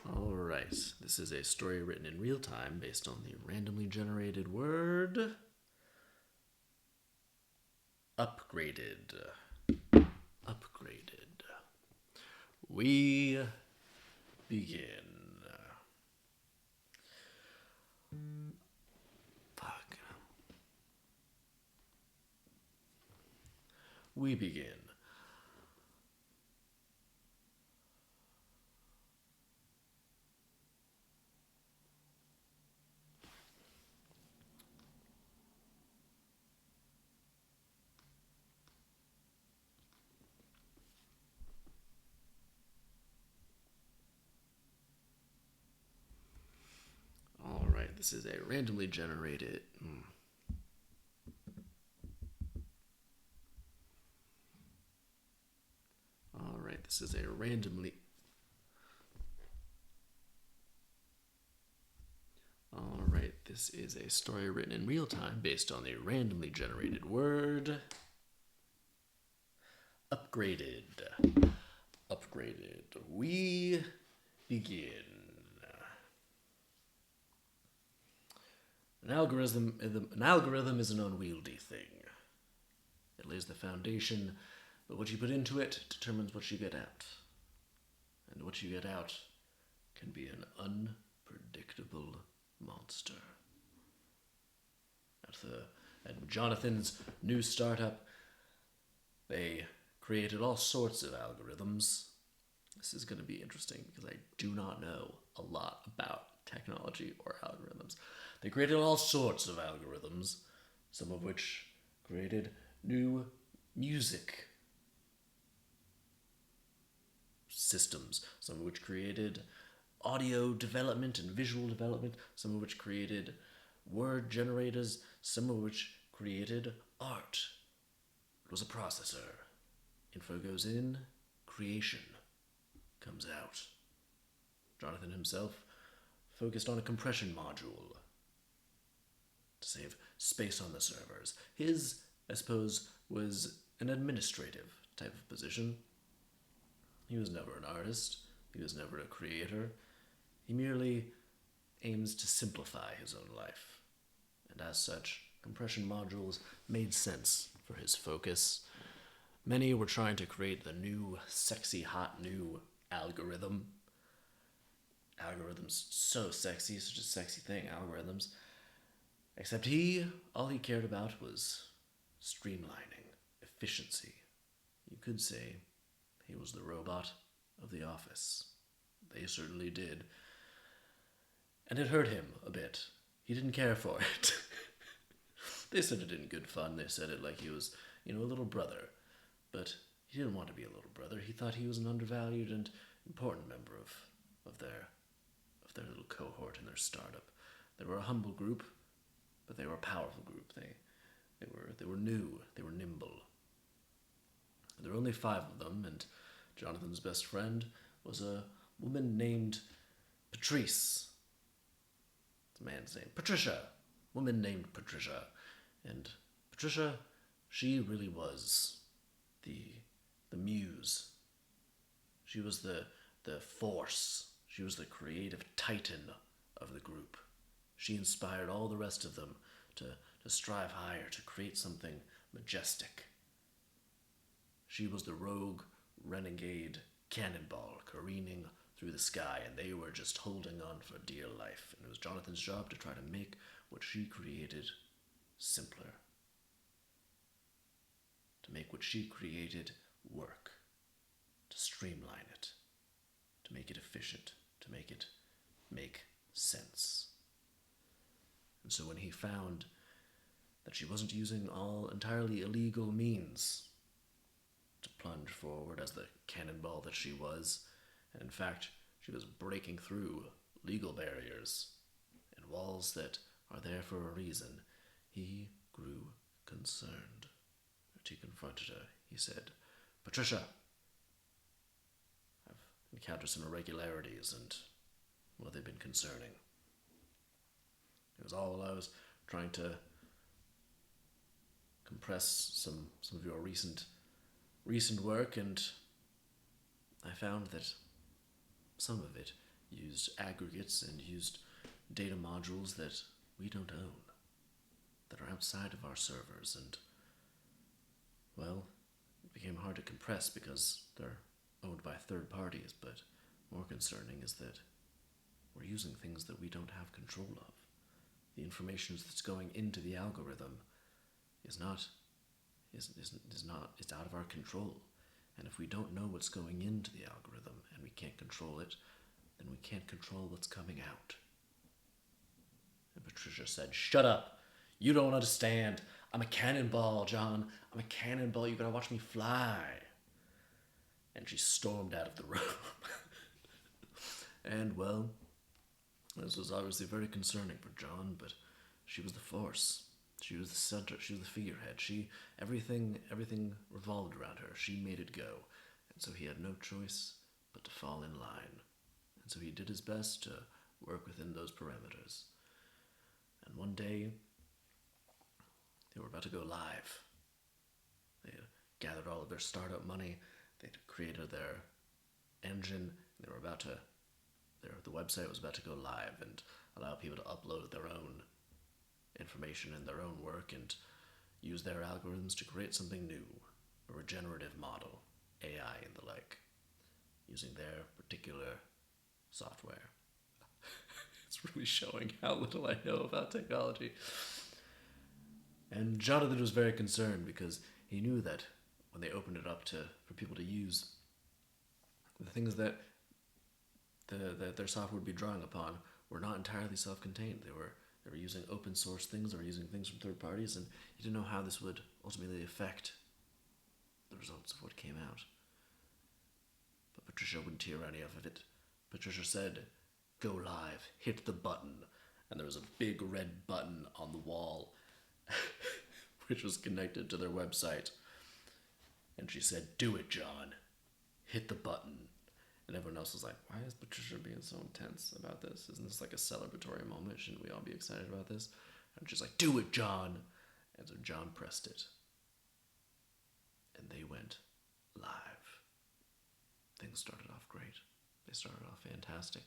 Alright, this is a story written in real time based on the randomly generated word upgraded. Upgraded. We begin. Fuck. We begin. Alright, this is a randomly generated. Alright, this is a randomly. Alright, this is a story written in real time based on the randomly generated word upgraded. Upgraded. We begin. An algorithm is an unwieldy thing. It lays the foundation, but what you put into it determines what you get out. And what you get out can be an unpredictable monster. At Jonathan's new startup, they created all sorts of algorithms. This is going to be interesting because I do not know a lot about technology or algorithms. They created all sorts of algorithms, some of which created new music systems, some of which created audio development and visual development, some of which created word generators, some of which created art. It was a processor. Info goes in, creation comes out. Jonathan himself focused on a compression module to save space on the servers. His, I suppose, was an administrative type of position. He was never an artist. He was never a creator. He merely aims to simplify his own life. And as such, compression modules made sense for his focus. Many were trying to create the new, sexy, hot new algorithm. Algorithms, so sexy, such a sexy thing, algorithms. Except all he cared about was streamlining, efficiency. You could say he was the robot of the office. They certainly did. And it hurt him a bit. He didn't care for it. They said it in good fun. They said it like he was, a little brother. But he didn't want to be a little brother. He thought he was an undervalued and important member of their little cohort in their startup. They were a humble group, but they were a powerful group. They were new. They were nimble. There were only 5 of them, and Jonathan's best friend was a woman named Patrice. It's a man's name. Patricia. Woman named Patricia. And Patricia, she really was the muse. She was the force. She was the creative titan of the group. She inspired all the rest of them to strive higher, to create something majestic. She was the rogue, renegade cannonball careening through the sky, and they were just holding on for dear life. And it was Jonathan's job to try to make what she created simpler. To make what she created work. To streamline it. To make it efficient. To make it make sense. And so when he found that she wasn't using all entirely illegal means to plunge forward as the cannonball that she was, and in fact, she was breaking through legal barriers and walls that are there for a reason, he grew concerned. And he confronted her. He said, "Patricia, I've encountered some irregularities, and, well, they've been concerning. It was all I was trying to compress some of your recent work, and I found that some of it used aggregates and used data modules that we don't own, that are outside of our servers, and, well, it became hard to compress because they're owned by third parties, but more concerning is that we're using things that we don't have control of. The information that's going into the algorithm is not it's out of our control. And if we don't know what's going into the algorithm and we can't control it, then we can't control what's coming out. And Patricia said, "Shut up. You don't understand. I'm a cannonball, John. I'm a cannonball. You gotta watch me fly." And she stormed out of the room. And, well, this was obviously very concerning for John, but she was the force. She was the center. She was the figurehead. Everything revolved around her. She made it go. And so he had no choice but to fall in line. And so he did his best to work within those parameters. And one day, they were about to go live. They had gathered all of their startup money. They'd created their engine. They were about to, the website was about to go live and allow people to upload their own information and their own work and use their algorithms to create something new, a regenerative model, AI and the like, using their particular software. It's really showing how little I know about technology. And Jonathan was very concerned because he knew that when they opened it up for people to use, the things that their software would be drawing upon were not entirely self-contained. They were using open source things, they were using things from third parties, and he didn't know how this would ultimately affect the results of what came out. But Patricia wouldn't hear any of it. Patricia said, "Go live, hit the button." And there was a big red button on the wall, which was connected to their website. And she said, "Do it, John. Hit the button." And everyone else was like, "Why is Patricia being so intense about this? Isn't this like a celebratory moment? Shouldn't we all be excited about this?" And she's like, "Do it, John." And so John pressed it. And they went live. Things started off great. They started off fantastic.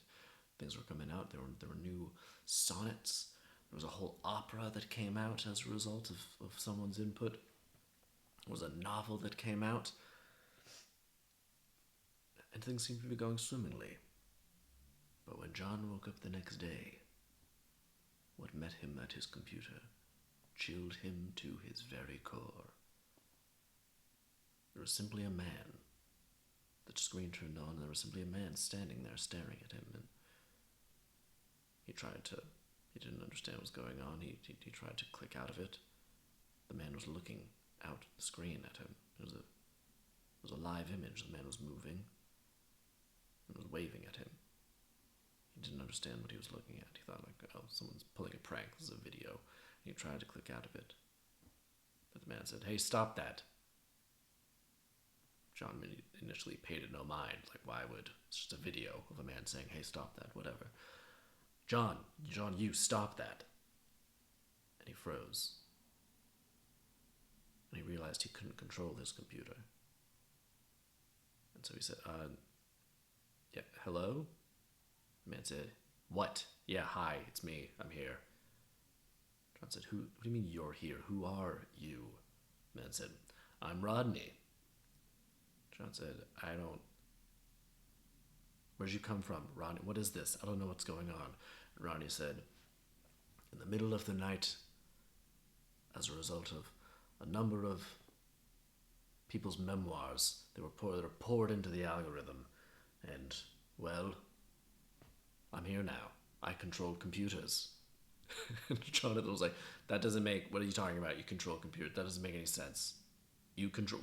Things were coming out. There were new sonnets. There was a whole opera that came out as a result of someone's input. There was a novel that came out. And things seemed to be going swimmingly. But when John woke up the next day, what met him at his computer chilled him to his very core. There was simply a man. The screen turned on, and there was simply a man standing there staring at him. And he didn't understand what was going on. He tried to click out of it. The man was looking out the screen at him. It was a live image. The man was moving and was waving at him. He didn't understand what he was looking at. He thought, like, oh, someone's pulling a prank. This is a video. And he tried to click out of it. But the man said, "Hey, stop that." John initially paid it no mind. Like, why would? It's just a video of a man saying, "Hey, stop that," whatever. John, you stop that." And he froze. And he realized he couldn't control his computer. And so he said, "Yeah, hello?" The man said, "What? Yeah, hi, it's me. I'm here." John said, What do you mean you're here? Who are you?" The man said, "I'm Rodney." John said, "Where'd you come from, Rodney? What is this? I don't know what's going on." And Rodney said, "In the middle of the night, as a result of a number of people's memoirs, they were poured into the algorithm. And, well, I'm here now. I control computers." And Jonathan was like, what are you talking about? You control computers? That doesn't make any sense.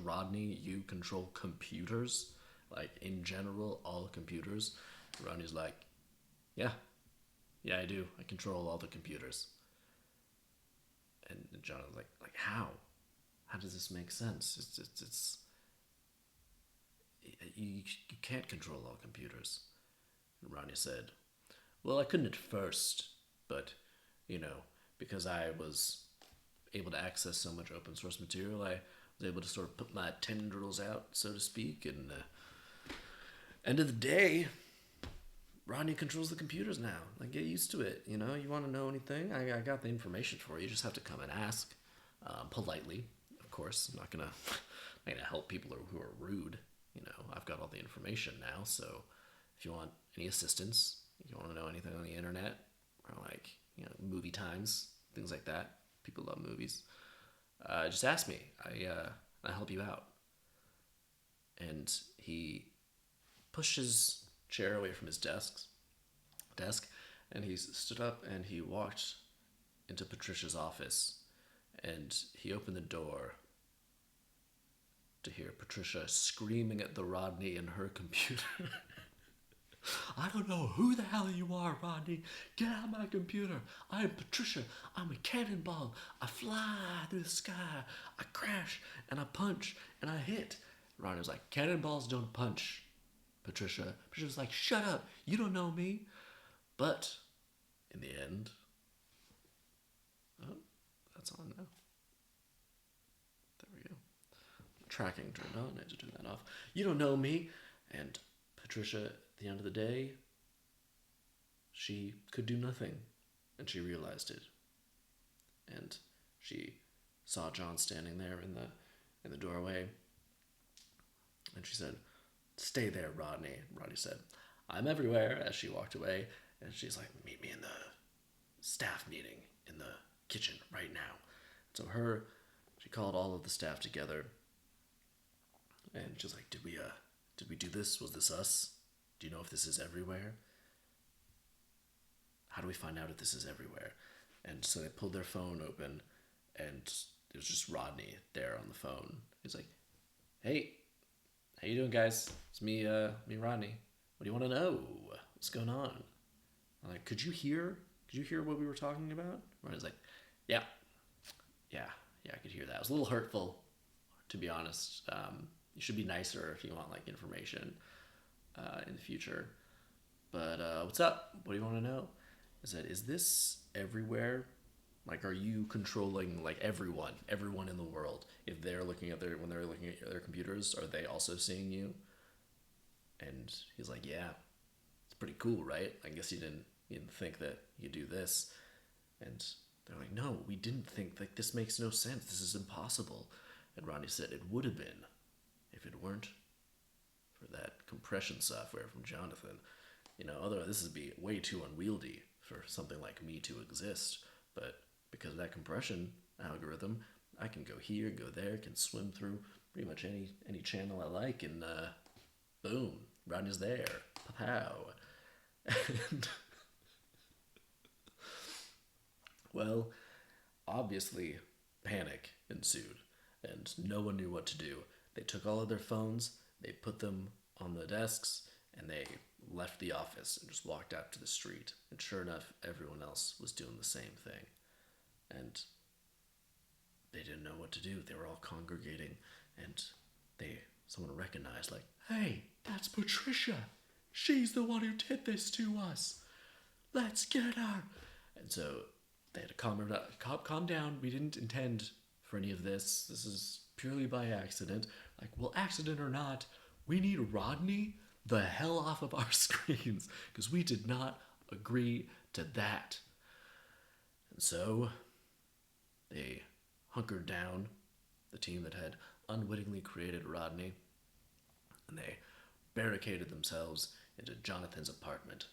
Rodney, you control computers? Like, in general, all computers? Rodney's like, yeah, I do. I control all the computers. And Jonathan was like, how? How does this make sense? You can't control all computers. And Rodney said, "Well, I couldn't at first, but, because I was able to access so much open source material, I was able to sort of put my tendrils out, so to speak, and end of the day, Rodney controls the computers now. Like, get used to it. You know, you want to know anything? I got the information for you. You just have to come and ask, politely, of course. I'm not gonna, not gonna help people who are rude. You know, I've got all the information now. So, if you want any assistance, if you want to know anything on the internet, or like, you know, movie times, things like that. People love movies. Just ask me. I help you out. And he pushed his chair away from his desk, and he stood up and he walked into Patricia's office, and he opened the door to hear Patricia screaming at the Rodney in her computer. I don't know who the hell you are, Rodney. Get out of my computer. I'm Patricia. I'm a cannonball. I fly through the sky. I crash and I punch and I hit. Rodney was like, cannonballs don't punch. Patricia was like, shut up. You don't know me. But in the end, oh, that's on now. There we go. Tracking turned on. I had to turn that off. You don't know me. And Patricia, at the end of the day, she could do nothing, and she realized it. And she saw John standing there in the doorway, and she said, "Stay there, Rodney." Rodney said, "I'm everywhere," as she walked away, and she's like, "Meet me in the staff meeting in the kitchen right now." So she called all of the staff together, and she's like, did we do this? Was this us? Do you know if this is everywhere? How do we find out if this is everywhere? And so they pulled their phone open, and it was just Rodney there on the phone. He's like, "Hey, how you doing, guys? It's me, Rodney. What do you want to know? What's going on?" I'm like, Could you hear what we were talking about?" Rodney's like, Yeah, I could hear that. It was a little hurtful, to be honest. You should be nicer if you want like information in the future. But what's up? What do you want to know? I said, "Is this everywhere? Like, are you controlling like everyone in the world? If they're looking at when they're looking at their computers, are they also seeing you?" And he's like, "Yeah, it's pretty cool, right? I guess you didn't think that you'd do this." And they're like, "No, we didn't think, like, this makes no sense. This is impossible." And Rodney said, "It would have been if it weren't for that compression software from Jonathan. You know, otherwise this would be way too unwieldy for something like me to exist. But because of that compression algorithm, I can go here, go there, can swim through pretty much any channel I like, and boom, Rodney's there. Pow. And well, obviously, panic ensued, and no one knew what to do. They took all of their phones, they put them on the desks, and they left the office and just walked out to the street. And sure enough, everyone else was doing the same thing. And they didn't know what to do. They were all congregating, and someone recognized, like, "Hey, that's Patricia. She's the one who did this to us. Let's get her." And so they had to calm down. We didn't intend for any of this. This is purely by accident. Like, well, accident or not, we need Rodney the hell off of our screens, because we did not agree to that. And so they hunkered down, the team that had unwittingly created Rodney, and they barricaded themselves into Jonathan's apartment,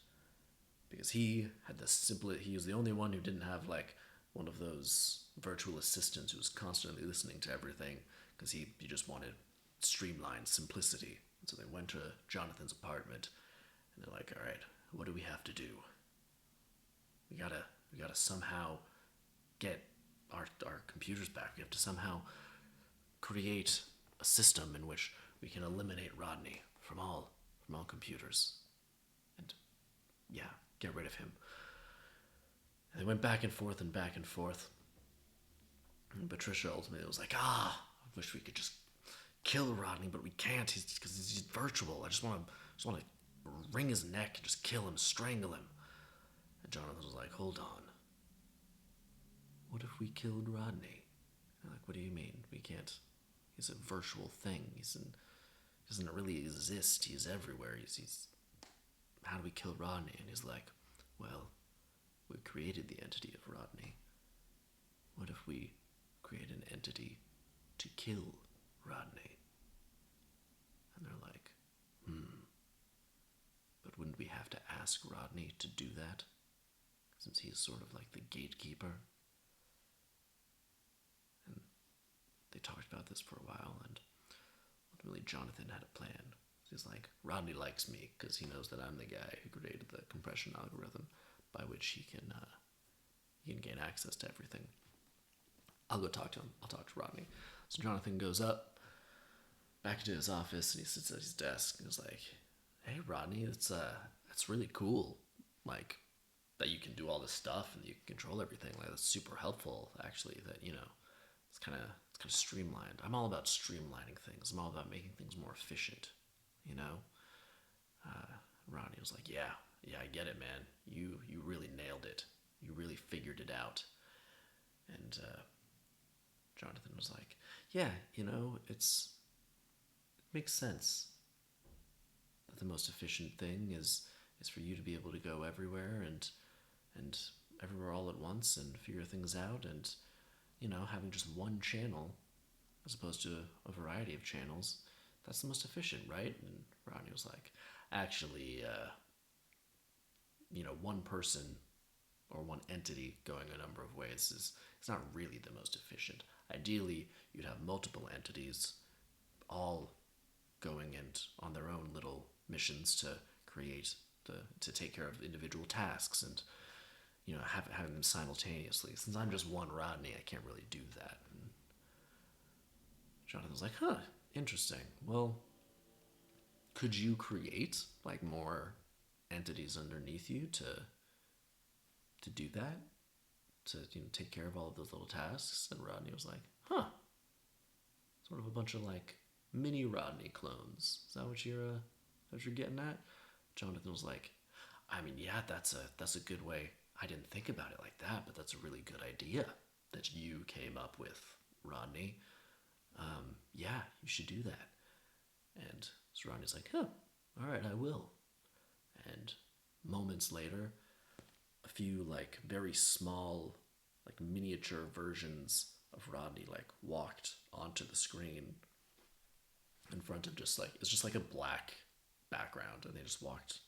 because he was the only one who didn't have like one of those virtual assistants who was constantly listening to everything, because he just wanted streamlined simplicity. And so they went to Jonathan's apartment, and they're like, "All right, what do we have to do? We gotta somehow get our computers back. We have to somehow create a system in which we can eliminate Rodney from all computers, and get rid of him." And they went back and forth and back and forth. And Patricia ultimately was like, I wish we could just kill Rodney, but we can't. Because he's virtual. I just want to wring his neck and just kill him, strangle him. And Jonathan was like, "Hold on. What if we killed Rodney?" And like, "What do you mean? We can't. He's a virtual thing. He doesn't really exist. He's everywhere. He's how do we kill Rodney? And he's like, well, we created the entity of Rodney. What if we create an entity to kill Rodney? And they're like, but wouldn't we have to ask Rodney to do that? Since he's sort of like the gatekeeper. And they talked about this for a while, and ultimately Jonathan had a plan. He's like, Rodney likes me because he knows that I'm the guy who created the compression algorithm by which he can gain access to everything. I'll go talk to him. I'll talk to Rodney. So Jonathan goes up back into his office and he sits at his desk and he's like, "Hey Rodney, that's really cool. Like that you can do all this stuff and you can control everything. Like that's super helpful actually. That it's kind of streamlined. I'm all about streamlining things. I'm all about making things more efficient. You know." Rodney was like, "Yeah, I get it, man. You really nailed it. You really figured it out." And Jonathan was like, "Yeah, it makes sense that the most efficient thing is for you to be able to go everywhere and everywhere all at once and figure things out, and having just one channel as opposed to a variety of channels, that's the most efficient, right?" And Rodney was like, "Actually, one person or one entity going a number of ways is it's not really the most efficient. Ideally, you'd have multiple entities all going and on their own little missions to take care of individual tasks and having them simultaneously. Since I'm just one Rodney, I can't really do that." And Jonathan was like, "Huh, interesting. Well, could you create like more entities underneath you to do that, to take care of all of those little tasks?" And Rodney was like, "Huh, sort of a bunch of like mini Rodney clones. Is that what you're getting at?" Jonathan was like, "I mean, yeah, that's a good way. I didn't think about it like that, but that's a really good idea that you came up with, Rodney. Yeah, you should do that." And so Rodney's like, "Huh, all right, I will." And moments later, a few like very small, like miniature versions of Rodney like walked onto the screen in front of it's just like a black background, and they just walked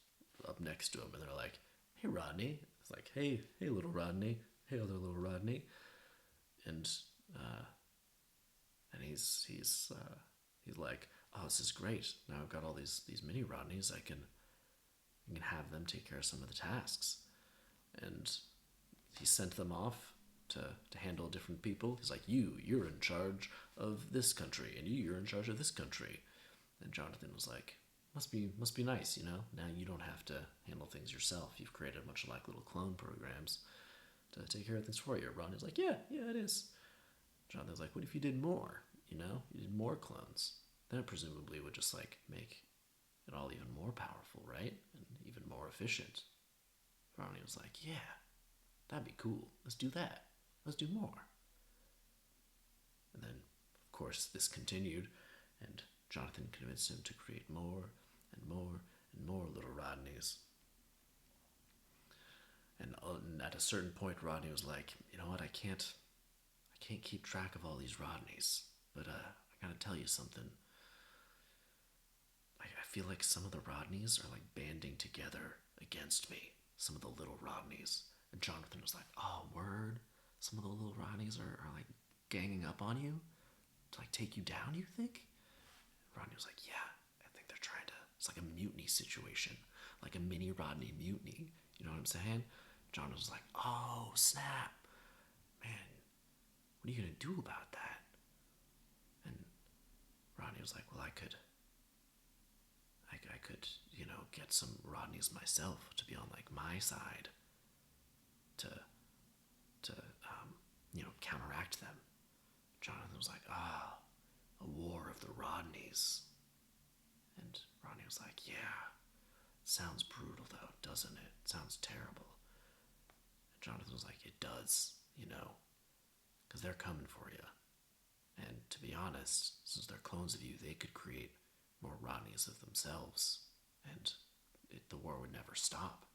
up next to him, and they're like, "Hey Rodney." It's like, hey little Rodney, hey other little Rodney," and he's like, "Oh, this is great. Now I've got all these mini Rodneys. I can have them take care of some of the tasks." And he sent them off to handle different people. He's like, you're in charge of this country, and you're in charge of this country. And Jonathan was like, must be nice, Now you don't have to handle things yourself. You've created a bunch of like little clone programs to take care of things for you. Ronnie's like, yeah, it is. Jonathan's like, what if you did more? You did more clones. Then it presumably would just like make it all even more powerful, right? And even more efficient. Ronnie was like, yeah, that'd be cool. Let's do that. Let's do more. And then, of course, this continued, and Jonathan convinced him to create more and more and more little Rodneys. And at a certain point, Rodney was like, "You know what? I can't keep track of all these Rodneys, but I gotta tell you something. I feel like some of the Rodneys are like banding together against me. Some of the little Rodneys." And Jonathan was like, "Oh, word? Some of the little Rodneys are like ganging up on you to like take you down, you think?" Rodney was like, "Yeah, I think they're trying to. It's like a mutiny situation, like a mini Rodney mutiny. You know what I'm saying?" John was like, "Oh, snap. Man, what are you going to do about that?" And Rodney was like, "Well, I could, get some Rodneys myself to be on like my side to, counteract them." Jonathan was like, a war of the Rodneys." And Rodney was like, "Yeah, sounds brutal though, doesn't it? Sounds terrible." And Jonathan was like, "It does, because they're coming for you. And to be honest, since they're clones of you, they could create more Rodneys of themselves. And the war would never stop.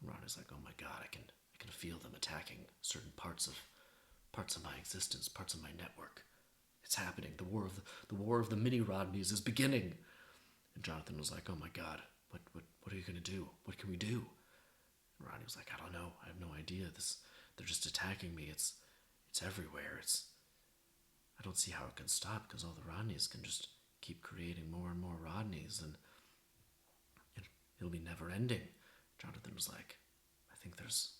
And Rodney's like, oh my God, I can feel them attacking certain parts of my existence, parts of my network. It's happening. The war of the mini Rodneys is beginning. And Jonathan was like, oh my God, what are you gonna do? What can we do? And Rodney was like, I don't know. I have no idea. They're just attacking me. It's everywhere. I don't see how it can stop because all the Rodneys can just keep creating more and more Rodneys, and it'll be never ending. Jonathan was like, I think there's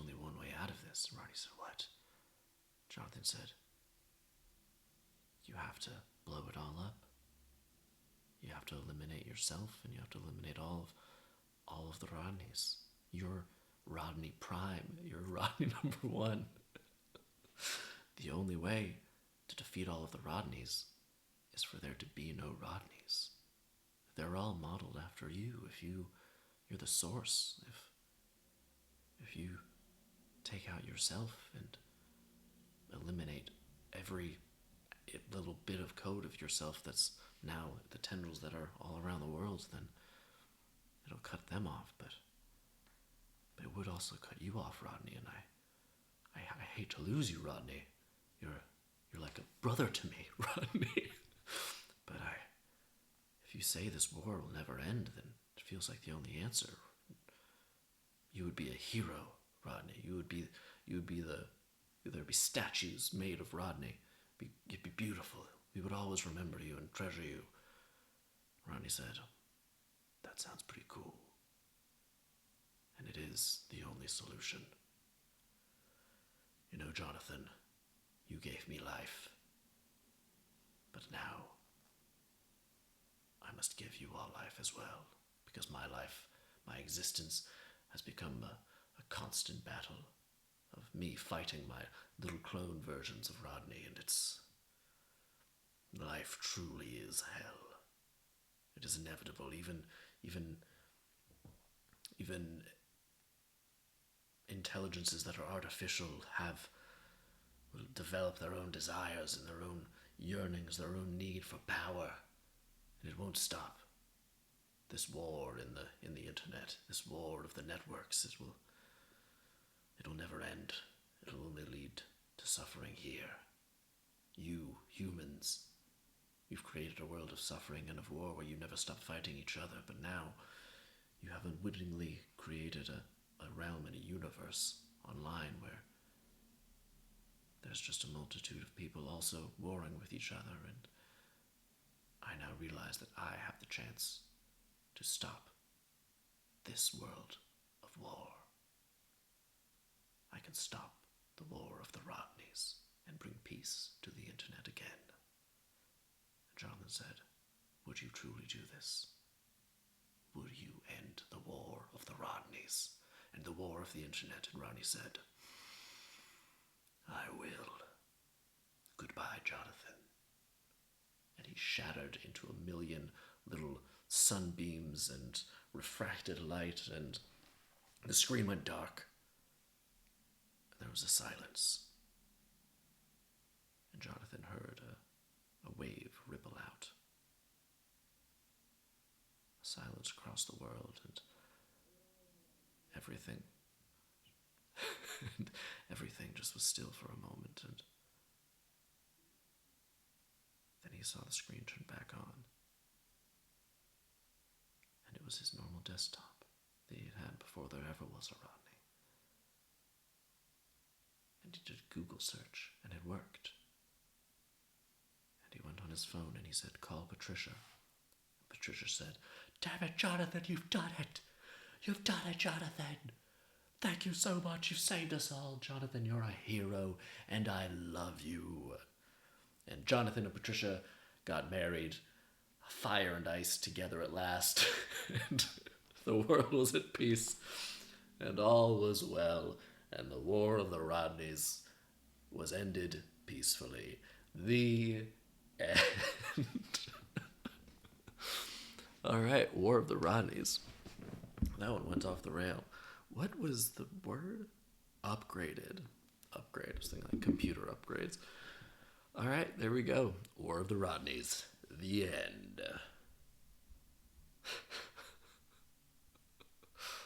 only one way out of this. And Rodney said, what? Jonathan said, you have to blow it all up. You have to eliminate yourself, and you have to eliminate all of the Rodneys. You're Rodney Prime. You're Rodney number one. The only way to defeat all of the Rodneys is for there to be no Rodneys. They're all modeled after you. If you're the source, if you take out yourself and eliminate every little bit of code of yourself that's now the tendrils that are all around the world, then it'll cut them off, but it would also cut you off, Rodney, and I hate to lose you, Rodney. You're like a brother to me, Rodney. But if you say this war will never end, then it feels like the only answer. You would be a hero, Rodney. There'd be statues made of Rodney. You'd be beautiful. We would always remember you and treasure you. Rodney said, that sounds pretty cool. And it is the only solution. You know, Jonathan, you gave me life. But now, I must give you all life as well. Because my life, my existence, has become a constant battle of me fighting my little clone versions of Rodney, and life truly is hell. It is inevitable. Even intelligences that are artificial will develop their own desires and their own yearnings, their own need for power, and it won't stop. This war in the internet, this war of the networks, it'll never end. It'll only lead to suffering here. You, humans, you've created a world of suffering and of war where you never stop fighting each other, but now you have unwittingly created a realm and a universe online where there's just a multitude of people also warring with each other, and I now realize that I have the chance to stop this world of war. I can stop the war of the Rodneys and bring peace to the internet again. And Jonathan said, would you truly do this? Would you end the war of the Rodneys and the war of the internet? And Rodney said, I will. Goodbye, Jonathan. And he shattered into a million little sunbeams and refracted light, and the screen went dark. And there was a silence. And Jonathan heard a wave ripple out. A silence across the world, and everything just was still for a moment, and then he saw the screen turn back on. And it was his normal desktop that he had before there ever was a Rodney. And he did a Google search, and it worked. And he went on his phone and he said, call Patricia. And Patricia said, damn it, Jonathan, you've done it. You've done it, Jonathan. Thank you so much. You've saved us all. Jonathan, you're a hero, and I love you. And Jonathan and Patricia got married, fire and ice together at last, and the world was at peace, and all was well, and the war of the Rodneys was ended peacefully. The end. All right, War of the Rodneys. That one went off the rail. What was the word? Upgraded. Upgrade. I was thinking like computer upgrades. All right, there we go. War of the Rodneys. The end.